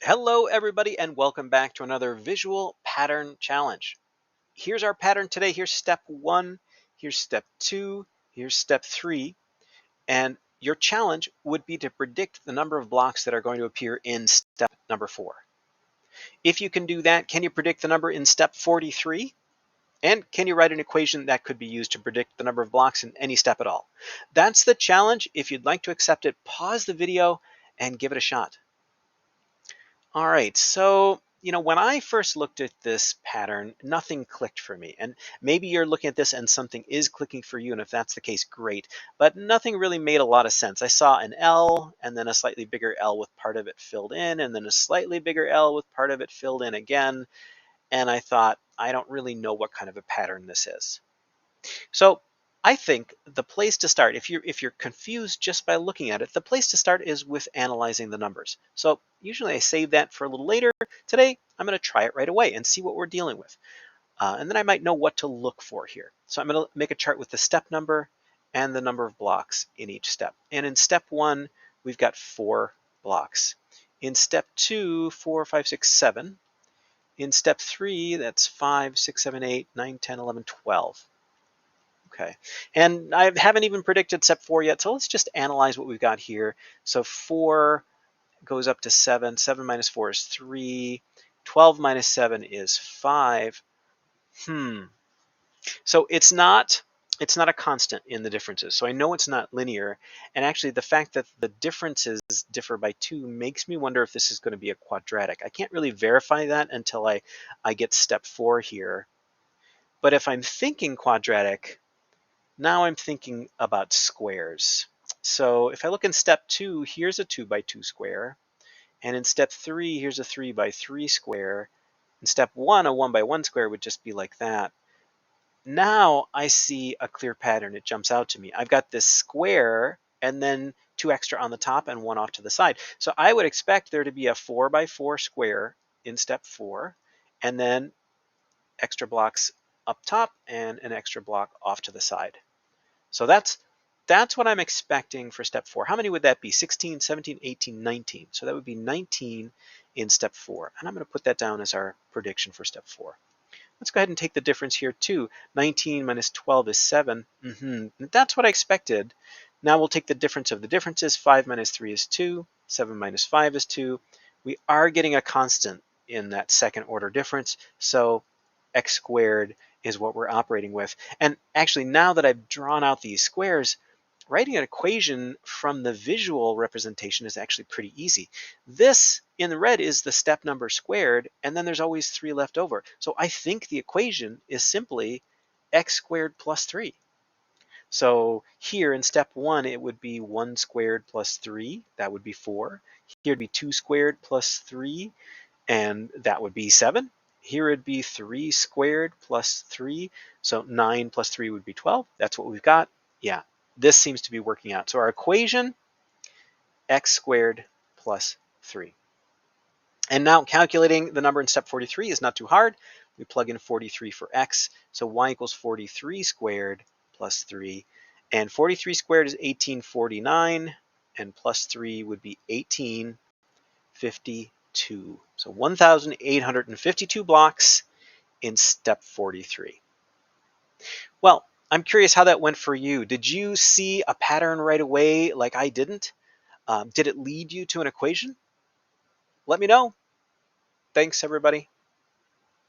Hello everybody and welcome back to another visual pattern challenge. Here's our pattern today. Here's step 1, here's step 2, here's step 3, and your challenge would be to predict the number of blocks that are going to appear in step number 4. If you can do that, can you predict the number in step 43? And can you write an equation that could be used to predict the number of blocks in any step at all? That's the challenge. If you'd like to accept it, pause the video and give it a shot. All right, so when I first looked at this pattern, nothing clicked for me. And maybe you're looking at this and something is clicking for you, and if that's the case, great. But nothing really made a lot of sense. I saw an L and then a slightly bigger L with part of it filled in, and then a slightly bigger L with part of it filled in again. And I thought, I don't really know what kind of a pattern this is. So I think the place to start, if you're confused just by looking at it, the place to start is with analyzing the numbers. So usually I save that for a little later. Today, I'm going to try it right away and see what we're dealing with. And then I might know what to look for here. So I'm going to make a chart with the step number and the number of blocks in each step. And in step 1, we've got 4 blocks. In step 2, 4, 5, 6, 7. In step 3, that's 5, 6, 7, 8, 9, 10, 11, 12. Okay, and I haven't even predicted step 4 yet, so let's just analyze what we've got here. So 4 goes up to 7, 7 minus 4 is 3, 12 minus 7 is 5. So it's not a constant in the differences, so I know it's not linear, and actually the fact that the differences differ by 2 makes me wonder if this is going to be a quadratic. I can't really verify that until I get step 4 here, but if I'm thinking quadratic, now I'm thinking about squares. So if I look in step 2, here's a 2 by 2 square. And in step 3, here's a 3 by 3 square. In step 1, a 1 by 1 square would just be like that. Now I see a clear pattern. It jumps out to me. I've got this square and then 2 extra on the top and 1 off to the side. So I would expect there to be a 4 by 4 square in step 4, and then extra blocks up top and an extra block off to the side. So that's what I'm expecting for step 4. How many would that be? 16, 17, 18, 19. So that would be 19 in step 4. And I'm going to put that down as our prediction for step 4. Let's go ahead and take the difference here too. 19 minus 12 is 7. That's what I expected. Now we'll take the difference of the differences. 5 minus 3 is 2. 7 minus 5 is 2. We are getting a constant in that second order difference. So x squared is what we're operating with. And actually, now that I've drawn out these squares, writing an equation from the visual representation is actually pretty easy. This in the red is the step number squared, and then there's always 3 left over. So I think the equation is simply x squared plus 3. So here in step 1, it would be 1 squared plus 3. That would be 4. Here would be 2 squared plus 3, and that would be 7. Here it'd be 3 squared plus 3. So 9 plus 3 would be 12. That's what we've got. Yeah, this seems to be working out. So our equation, x squared plus 3. And now calculating the number in step 43 is not too hard. We plug in 43 for x. So y equals 43 squared plus 3. And 43 squared is 1849. And plus 3 would be 1852. So 1,852 blocks in step 43. Well, I'm curious how that went for you. Did you see a pattern right away like I didn't? Did it lead you to an equation? Let me know. Thanks, everybody.